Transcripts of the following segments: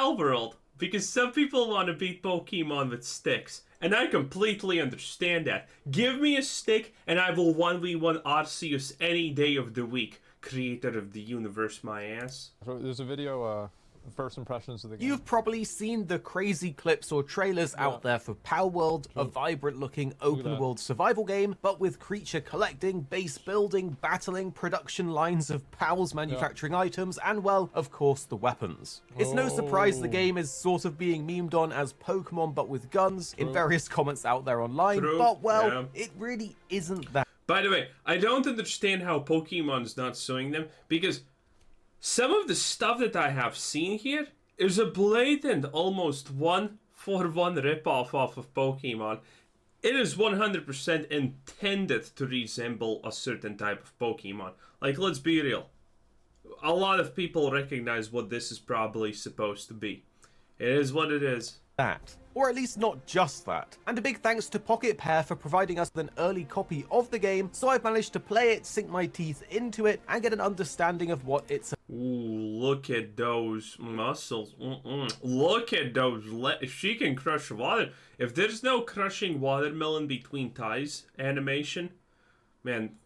Palworld, because some people want to beat Pokemon with sticks, and I completely understand that. Give me a stick, and I will 1v1 Arceus any day of the week. Creator of the universe, my ass. So there's a video, first impressions of the game. You've probably seen the crazy clips or trailers out there for Palworld, a vibrant-looking open-world survival game, but with creature collecting, base building, battling, production lines of pals manufacturing items, and, well, of course, the weapons. It's no surprise the game is sort of being memed on as Pokemon but with guns in various comments out there online, but, well, it really isn't that. By the way, I don't understand how Pokemon's not suing them, because some of the stuff that I have seen here is a blatant, almost one-for-one ripoff off of Pokemon. It is 100% intended to resemble a certain type of Pokemon. Like, let's be real. A lot of people recognize what this is probably supposed to be. It is what it is. That. Or at least not just that. And a big thanks to Pocket Pair for providing us with an early copy of the game, so I've managed to play it, sink my teeth into it, and get an understanding of what it's. Ooh, look at those muscles. Look at those. She can crush water. If there's no crushing watermelon between ties animation, man,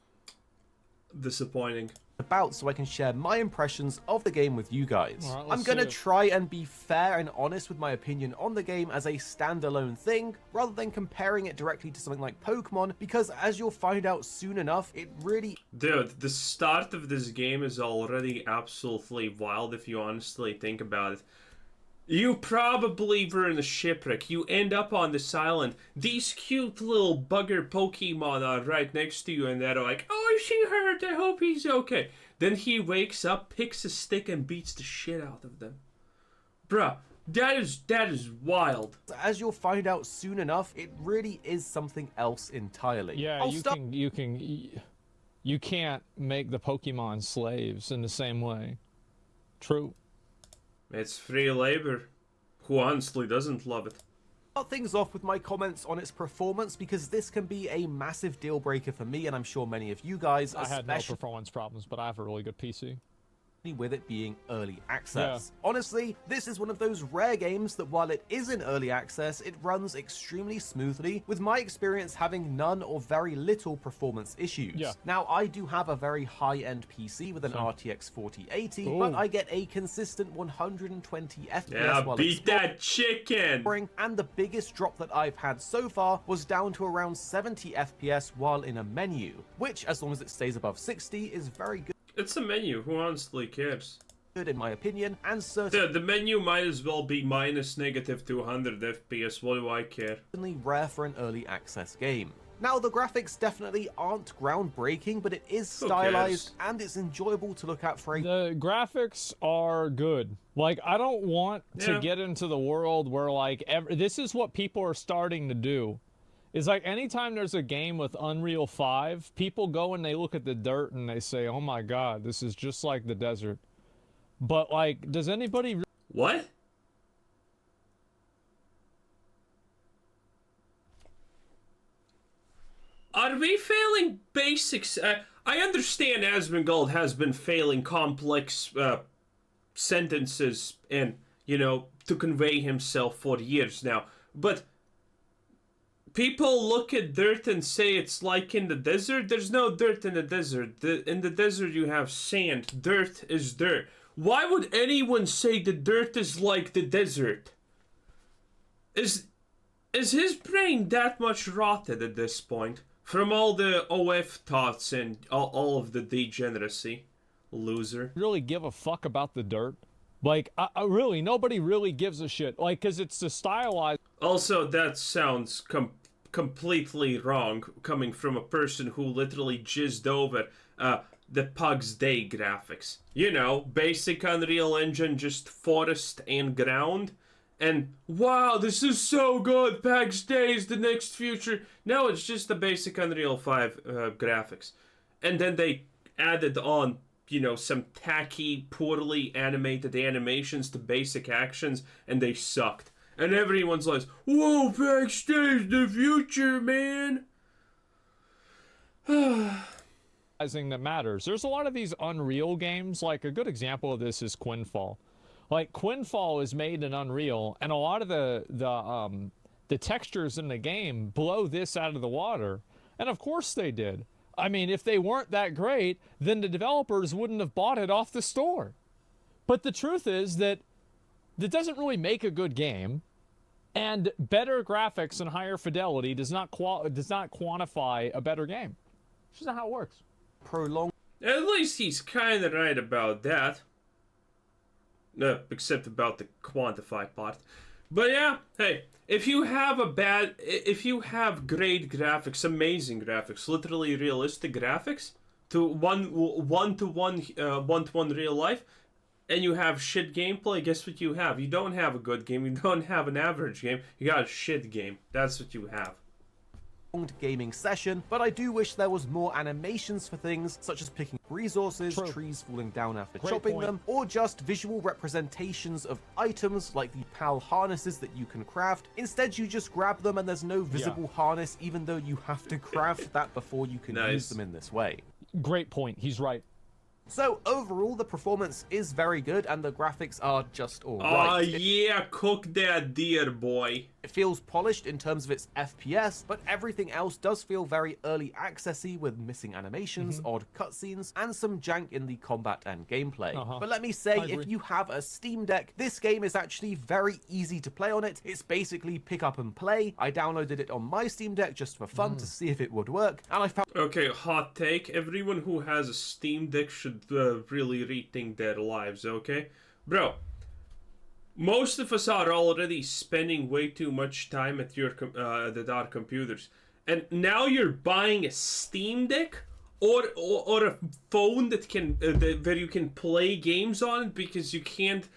disappointing. About, so I can share my impressions of the game with you guys. Right, I'm gonna try and be fair and honest with my opinion on the game as a standalone thing, rather than comparing it directly to something like Pokemon, because as you'll find out soon enough, it really... Dude, the start of this game is already absolutely wild if you honestly think about it. You probably were in a shipwreck. You end up on this island. These cute little bugger Pokemon are right next to you, and they're like, "Oh, is he hurt? I hope he's okay." Then he wakes up, picks a stick, and beats the shit out of them. Bruh, that is wild. As you'll find out soon enough, it really is something else entirely. Yeah, you can't make the Pokemon slaves in the same way. True. It's free labor. Who honestly doesn't love it? Start things off with my comments on its performance, because this can be a massive deal breaker for me, and I'm sure many of you guys, I had no performance problems, but I have a really good PC. With it being early access. Honestly, this is one of those rare games that while it is in early access, it runs extremely smoothly, with my experience having none or very little performance issues. Now, I do have a very high-end PC with an RTX 4080, but I get a consistent 120 FPS while beat that chicken! And the biggest drop that I've had so far was down to around 70 FPS while in a menu, which, as long as it stays above 60, is very good. It's a menu, who honestly cares? Good in my opinion, and certainly the menu might as well be minus negative 200 FPS, what do I care? Rare for an early access game. Now, the graphics definitely aren't groundbreaking, but it is stylized, and it's enjoyable to look at for a... The graphics are good. Like, I don't want to get into the world where, like, this is what people are starting to do. It's like anytime there's a game with Unreal 5, people go and they look at the dirt and they say, "Oh my god, this is just like the desert." But, like, does anybody... What? Are we failing basics? I understand asmongold has been failing complex sentences and, you know, to convey himself for years now, but... People look at dirt and say it's like in the desert. There's no dirt in the desert. In the desert you have sand. Dirt is dirt. Why would anyone say the dirt is like the desert? Is his brain that much rotted at this point? From all the OF thoughts and all of the degeneracy? Loser. Really give a fuck about the dirt? Like, I really, nobody really gives a shit. Like, because it's the stylized... Also, that sounds completely wrong, coming from a person who literally jizzed over the Pug's Day graphics. You know, basic Unreal Engine, just forest and ground. And, wow, this is so good, Pug's Day is the next future. No, it's just the basic Unreal 5 graphics. And then they added on, you know, some tacky, poorly animated animations to basic actions, and they sucked. And everyone's like, "Whoa, backstage the future, man." That matters. There's a lot of these Unreal games, like a good example of this is Quinfall. Like Quinfall is made in Unreal, and a lot of the textures in the game blow this out of the water. And of course they did. I mean, if they weren't that great, then the developers wouldn't have bought it off the store. But the truth is that doesn't really make a good game, and better graphics and higher fidelity does not quantify a better game. It's just not how it works. Prolonged. At least he's kind of right about that. No, except about the quantify part. But yeah, hey, if you have great graphics, amazing graphics, literally realistic graphics, to one-to-one real life, and you have shit gameplay, guess what you have? You don't have a good game, you don't have an average game, you got a shit game. That's what you have. Gaming session, but I do wish there was more animations for things such as picking resources, trees falling down after chopping them, or just visual representations of items like the PAL harnesses that you can craft. Instead, you just grab them and there's no visible harness, even though you have to craft that before you can use them in this way. Great point. He's right. So overall, the performance is very good and the graphics are just alright. Yeah, cook that deer, boy. It feels polished in terms of its FPS, but everything else does feel very early accessy with missing animations, odd cutscenes, and some jank in the combat and gameplay. But let me say, if you have a Steam Deck, this game is actually very easy to play on it. It's basically pick up and play. I downloaded it on my Steam Deck just for fun to see if it would work, and I found... Okay, hot take. Everyone who has a Steam Deck should really rethink their lives, okay? Bro, most of us are already spending way too much time at our computers, and now you're buying a Steam Deck or a phone that can where you can play games on because you can't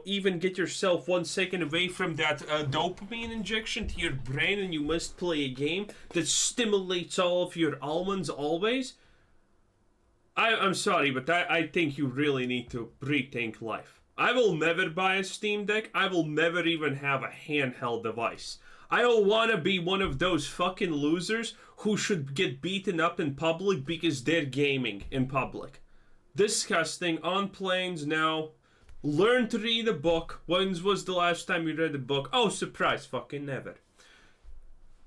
even get yourself 1 second away from that dopamine injection to your brain, and you must play a game that stimulates all of your almonds always. I'm sorry, but I think you really need to rethink life. I will never buy a Steam Deck. I will never even have a handheld device. I don't want to be one of those fucking losers who should get beaten up in public because they're gaming in public. Disgusting. On planes now. Learn to read a book. When was the last time you read a book? Oh, surprise, fucking never.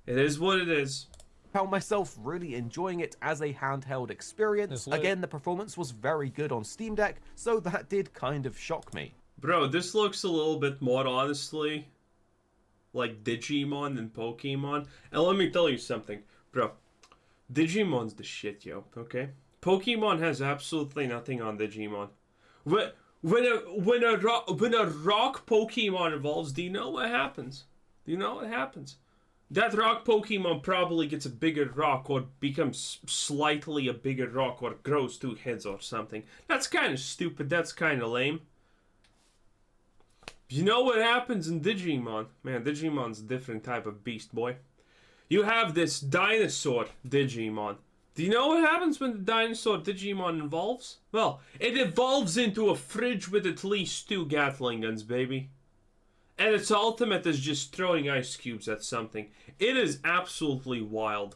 It is what it is. Found myself really enjoying it as a handheld experience. Again, the performance was very good on Steam Deck, so that did kind of shock me. Bro, this looks a little bit more, honestly, like Digimon than Pokemon. And let me tell you something, bro. Digimon's the shit, yo, okay? Pokemon has absolutely nothing on Digimon. When a rock Pokemon evolves, do you know what happens? That rock Pokemon probably gets a bigger rock or becomes slightly a bigger rock or grows 2 heads or something. That's kind of stupid. That's kind of lame. You know what happens in Digimon? Man, Digimon's a different type of beast, boy. You have this dinosaur Digimon. Do you know what happens when the dinosaur Digimon evolves? Well, it evolves into a fridge with at least 2 Gatling guns, baby. And its ultimate is just throwing ice cubes at something. It is absolutely wild.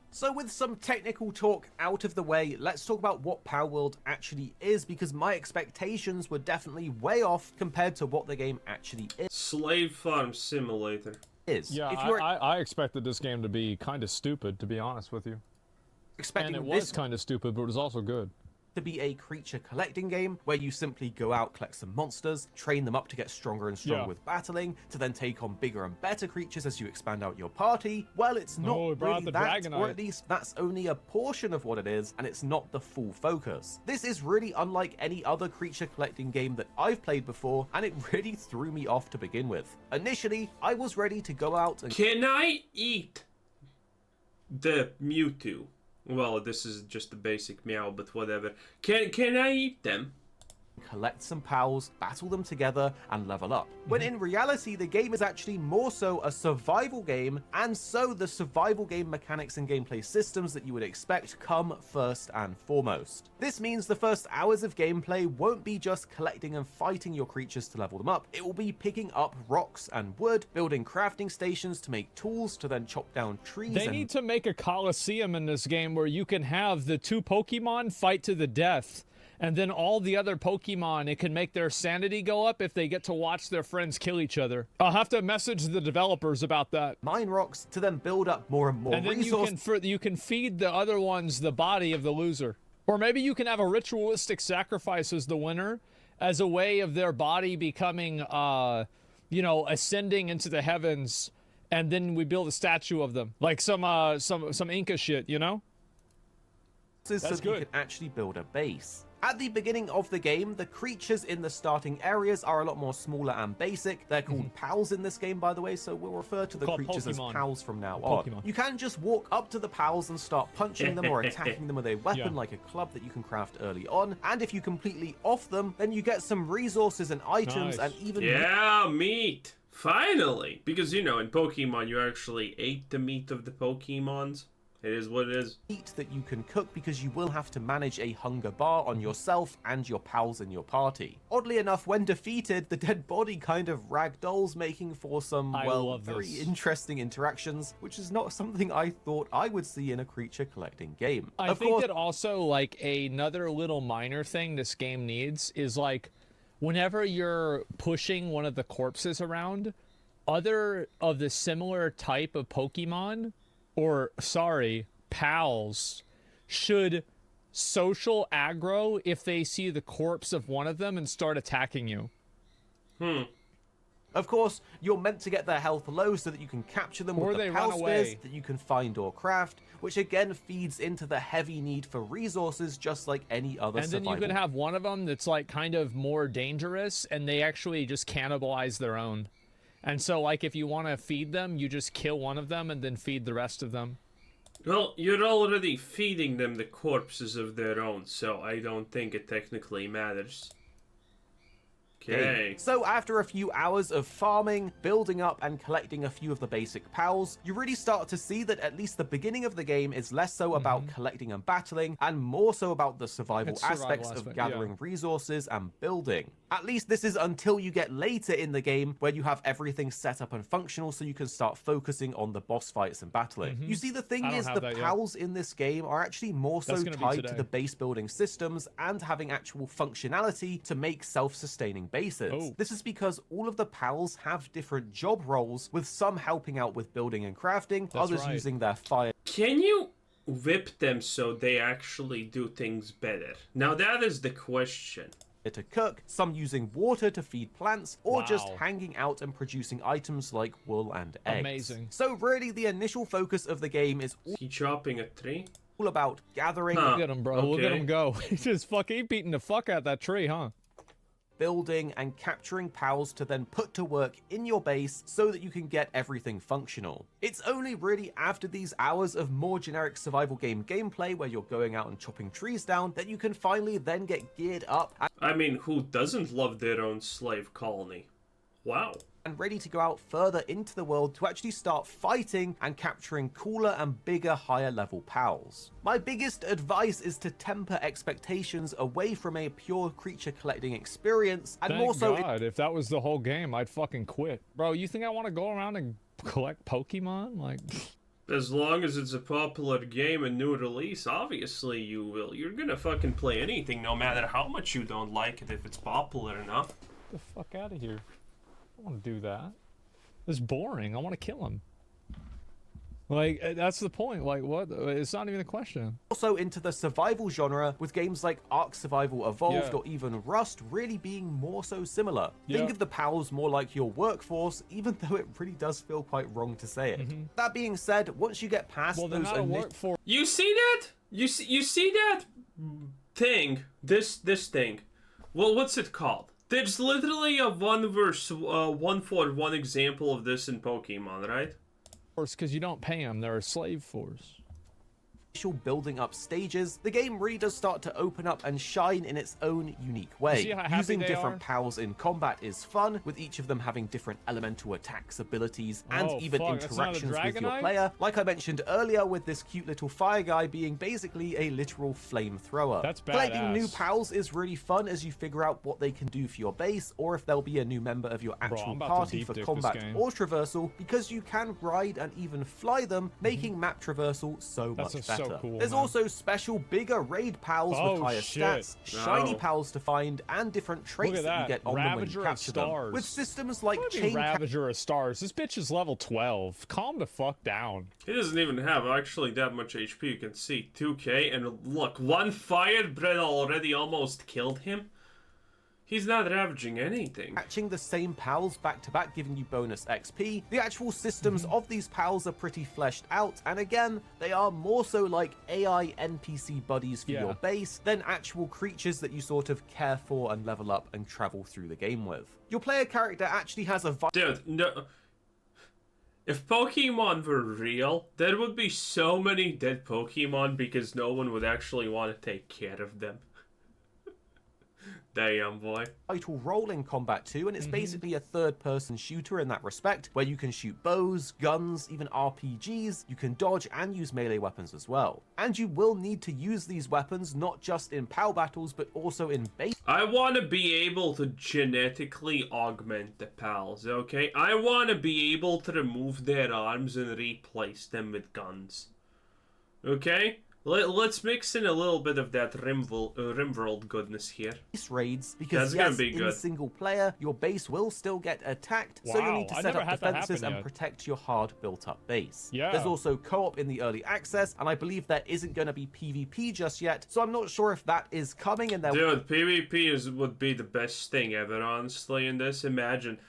So with some technical talk out of the way, let's talk about what Palworld actually is, because my expectations were definitely way off compared to what the game actually is. Slave Farm Simulator. Yeah, I expected this game to be kind of stupid, to be honest with you. And it was kind of stupid, but it was also good. To be a creature collecting game where you simply go out, collect some monsters, train them up to get stronger and stronger with battling, to then take on bigger and better creatures as you expand out your party. Well, it's not really that, or at least that's only a portion of what it is, and it's not the full focus. This is really unlike any other creature collecting game that I've played before, and it really threw me off to begin with. Initially, I was ready to go out and... Can I eat the Mewtwo? Well, this is just the basic meow, but whatever. Can I eat them? Collect some pals, battle them together, and level up. When in reality, the game is actually more so a survival game, and so the survival game mechanics and gameplay systems that you would expect come first and foremost. This means the first hours of gameplay won't be just collecting and fighting your creatures to level them up. It will be picking up rocks and wood, building crafting stations to make tools to then chop down trees. They need to make a coliseum in this game where you can have the 2 Pokemon fight to the death. And then all the other Pokemon, it can make their sanity go up if they get to watch their friends kill each other. I'll have to message the developers about that. Mine rocks to then build up more and more and then resources. you can feed the other ones the body of the loser. Or maybe you can have a ritualistic sacrifice as the winner, as a way of their body becoming, you know, ascending into the heavens, and then we build a statue of them, like some Inca shit, you know? So that you can actually build a base. At the beginning of the game, the creatures in the starting areas are a lot more smaller and basic. They're called pals in this game, by the way, so we'll refer to the creatures Pokemon. as pals from now on. You can just walk up to the pals and start punching them or attacking them with a weapon like a club that you can craft early on. And if you completely off them, then you get some resources and items and even meat. Finally! Because, you know, in Pokemon, you actually ate the meat of the Pokemons. It is what it is. Meat that you can cook because you will have to manage a hunger bar on yourself and your pals in your party. Oddly enough, when defeated, the dead body kind of ragdolls, making for some, well, very interesting interactions, which is not something I thought I would see in a creature collecting game. I think that also, like, another little minor thing this game needs is, like, whenever you're pushing one of the corpses around, other of the similar type of Pokemon, or, sorry, pals, should social aggro if they see the corpse of one of them and start attacking you. Of course, you're meant to get their health low so that you can capture them with the pal spears that you can find or craft, which again feeds into the heavy need for resources just like any other survival. And then you could have one of them that's like kind of more dangerous and they actually just cannibalize their own. And so, like, if you want to feed them, you just kill one of them and then feed the rest of them. Well, you're already feeding them the corpses of their own, so I don't think it technically matters. Okay. So after a few hours of farming, building up, and collecting a few of the basic pals, you really start to see that at least the beginning of the game is less so about collecting and battling, and more so about the survival aspects of gathering resources and building. At least this is until you get later in the game where you have everything set up and functional so you can start focusing on the boss fights and battling. You see, the thing is, the pals in this game are actually more so tied to the base building systems and having actual functionality to make self-sustaining bases. This is because all of the pals have different job roles, with some helping out with building and crafting, others using their fire. Can you whip them so they actually do things better? Now that is the question. To cook, some using water to feed plants, or just hanging out and producing items like wool and eggs. Amazing. So really the initial focus of the game is he chopping a tree? All about gathering. Look at him, bro. Look at him go. He's just fucking beating the fuck out that tree, huh? Building and capturing pals to then put to work in your base so that you can get everything functional. It's only really after these hours of more generic survival game gameplay where you're going out and chopping trees down that you can finally then get geared up. I mean, who doesn't love their own slave colony? Wow. And ready to go out further into the world to actually start fighting and capturing cooler and bigger, higher level pals. My biggest advice is to temper expectations away from a pure creature collecting experience, and more so if that was the whole game, I'd fucking quit. Bro, you think I want to go around and collect Pokemon? Like, as long as it's a popular game and new release, obviously you will. You're gonna fucking play anything no matter how much you don't like it if it's popular enough. Get the fuck out of here. I don't want to do that. It's boring. I want to kill him. Like, that's the point. Like, what? It's not even a question. Also into the survival genre, with games like Ark Survival Evolved or even Rust really being more so similar. Think of the pals more like your workforce, even though it really does feel quite wrong to say it. That being said, once you get past those workforce. You see that? You see that thing? This thing. Well, what's it called? There's literally a 1-for-1 example of this in Pokemon, right? Of course, because you don't pay them. They're a slave force. Building up stages, the game really does start to open up and shine in its own unique way. Using different pals in combat is fun, with each of them having different elemental attacks, abilities, and even interactions with your player. Like I mentioned earlier, with this cute little fire guy being basically a literal flamethrower. That's badass. Collecting new pals is really fun as you figure out what they can do for your base, or if they'll be a new member of your actual party for combat or traversal, because you can ride and even fly them, making map traversal so much better. so cool, There's man. also special bigger raid pals with higher shit. stats, shiny Wow. pals to find, and different traits at that you that. get on them when you Ravager of capture them. Stars. With systems like What do you chain mean Ravager of Stars? This bitch is level 12. Calm the fuck down. He doesn't even have actually that much HP. You can see 2k, and look, one fire breath already almost killed him. He's not ravaging anything. catching the same pals back to back, giving you bonus XP. The actual systems of these pals are pretty fleshed out, and again, they are more so like AI NPC buddies for your base than actual creatures that you sort of care for and level up and travel through the game with. Your player character actually has a Dude, no. If Pokemon were real, there would be so many dead Pokemon because no one would actually want to take care of them. Damn, boy. vital role in combat too, and it's basically a third-person shooter in that respect, where you can shoot bows, guns, even RPGs, you can dodge and use melee weapons as well. And you will need to use these weapons not just in PoW battles, but also in base I want to be able to genetically augment the pals, okay? I want to be able to remove their arms and replace them with guns. Okay? Let's mix in a little bit of that Rimworld goodness here. raids, because That's gonna yes, be in good. single player, your base will still get attacked, so you'll Wow, need to I set never up had that defenses happen and yet. protect your hard built up base. Yeah. There's also co-op in the early access, and I believe there isn't going to be PvP just yet, so I'm not sure if that is coming, and there Dude, PvP would be the best thing ever, honestly, in this. Imagine.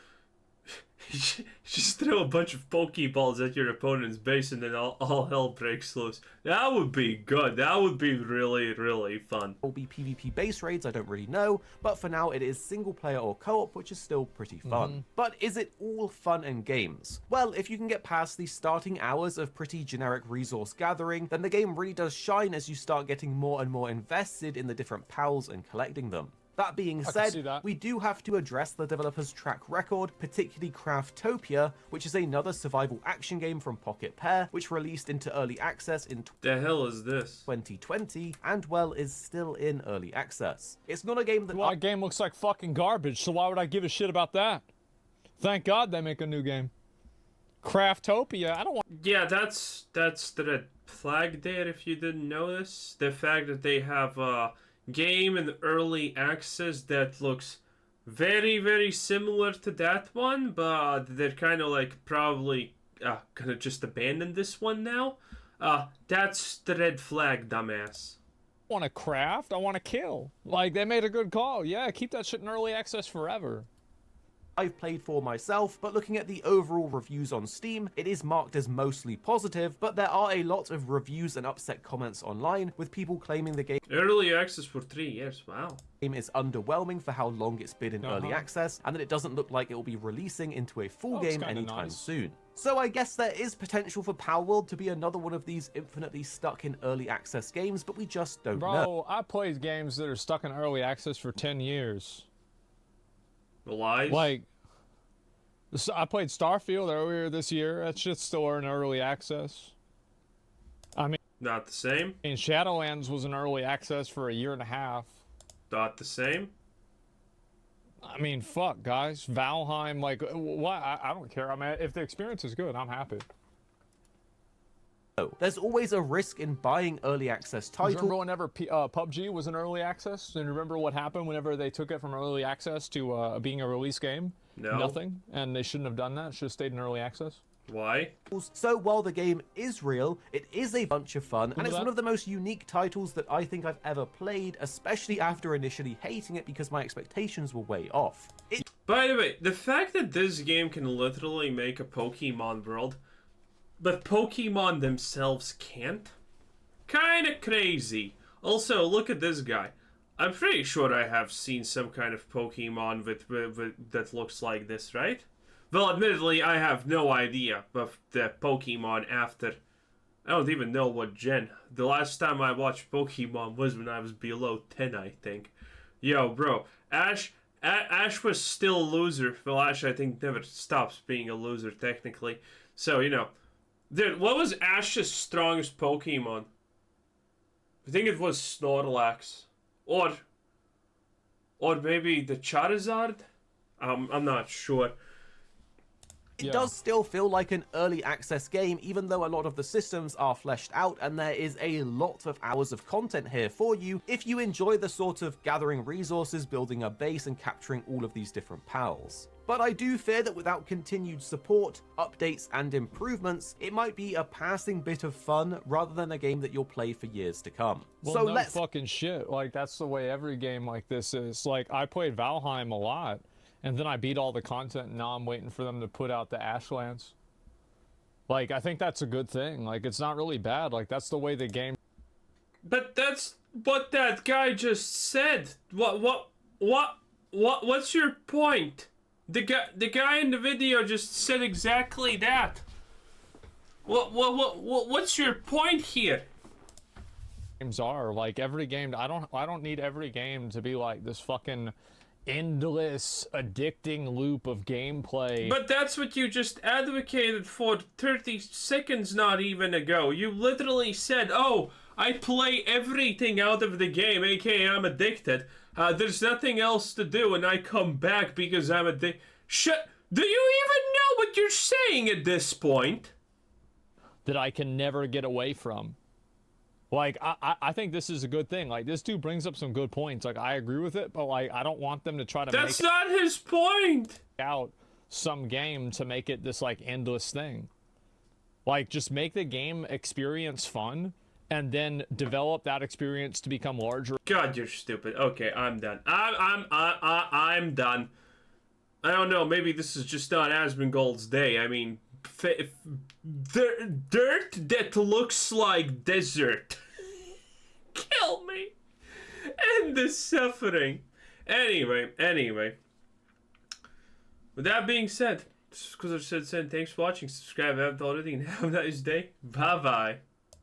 Just throw a bunch of Pokeballs at your opponent's base and then all hell breaks loose. That would be good. That would be really, really fun. will be PvP base raids, I don't really know, but for now it is single player or co-op, which is still pretty fun. But is it all fun and games? Well, if you can get past the starting hours of pretty generic resource gathering, then the game really does shine as you start getting more and more invested in the different pals and collecting them. That being see said, that. we do have to address the developer's track record, particularly Craftopia, which is another survival action game from Pocket Pair, which released into early access in The hell is this? 2020 and, well, is still in early access. It's not a game that Well, that game looks like fucking garbage, so why would I give a shit about that? Thank God they make a new game. Craftopia, I don't want... Yeah, that's the red flag there, if you didn't notice. The fact that they have a game in early access that looks very, very similar to that one, but they're kind of like probably gonna just abandon this one now. That's the red flag, dumbass. want to craft, I want to kill. Like, they made a good call. Yeah, keep that shit in early access forever. I've played for myself, but looking at the overall reviews on Steam, it is marked as mostly positive, but there are a lot of reviews and upset comments online, with people claiming the game Early access for 3 years, wow. is underwhelming for how long it's been in early access, and that it doesn't look like it will be releasing into a full Looks game kinda anytime nice. soon. So I guess there is potential for Palworld to be another one of these infinitely stuck in early access games, but we just don't know. Bro, I played games that are stuck in early access for 10 years. Lies? Like, I played Starfield earlier this year. That shit's still in early access. I Not the same? mean, Shadowlands was in early access for a year and a half. Not the same? I mean, fuck, guys. Valheim, like, what? I don't care. I mean, if the experience is good, I'm happy. There's always a risk in buying early access Do you remember titles. whenever PUBG was in early access? And remember what happened whenever they took it from early access to being a release game? No. Nothing. And they shouldn't have done that. Should have stayed in early access. Why? So while the game is real, it is a bunch of fun, and it's that? one of the most unique titles that I think I've ever played, especially after initially hating it because my expectations were way off. By the way, the fact that this game can literally make a Pokemon world, but Pokemon themselves can't? Kinda crazy. Also, look at this guy. I'm pretty sure I have seen some kind of Pokemon with that looks like this, right? Well, admittedly, I have no idea of the Pokemon after... I don't even know what gen. The last time I watched Pokemon was when I was below 10, I think. Yo, bro, Ash was still a loser. Well, Ash, I think, never stops being a loser, technically. So, you know. Dude, what was Ash's strongest Pokemon? I think it was Snorlax. Or maybe the Charizard? I'm not sure. It does still feel like an early access game, even though a lot of the systems are fleshed out, and there is a lot of hours of content here for you if you enjoy the sort of gathering resources, building a base, and capturing all of these different pals. But I do fear that without continued support, updates, and improvements, it might be a passing bit of fun rather than a game that you'll play for years to come. Well, so no let's fucking shit. Like, that's the way every game like this is. Like, I played Valheim a lot, and then I beat all the content, and now I'm waiting for them to put out the Ashlands. Like, I think that's a good thing. Like, it's not really bad. Like, that's the way the game... But that's what that guy just said. What's your point? The guy in the video just said exactly that. What's your point here? Games are like every game. I don't need every game to be like this fucking endless, addicting loop of gameplay. But that's what you just advocated for 30 seconds not even ago. You literally said, "Oh, I play everything out of the game, aka I'm addicted. There's nothing else to do, and I come back because I'm addicted." Shut. Do you even know what you're saying at this point? That I can never get away from. Like, I think this is a good thing. Like, this dude brings up some good points. Like, I agree with it, but, like, I don't want them to try to That's not his point! Out some game to make it this, like, endless thing. Like, just make the game experience fun, and then develop that experience to become larger. God, you're stupid. Okay, I'm done. I'm done. I don't know, maybe this is just not Asmongold's day. I mean, dirt that looks like desert. Kill me. End the suffering. Anyway. With that being said, because I said, thanks for watching, subscribe if you haven't already, and have a nice day. Bye-bye.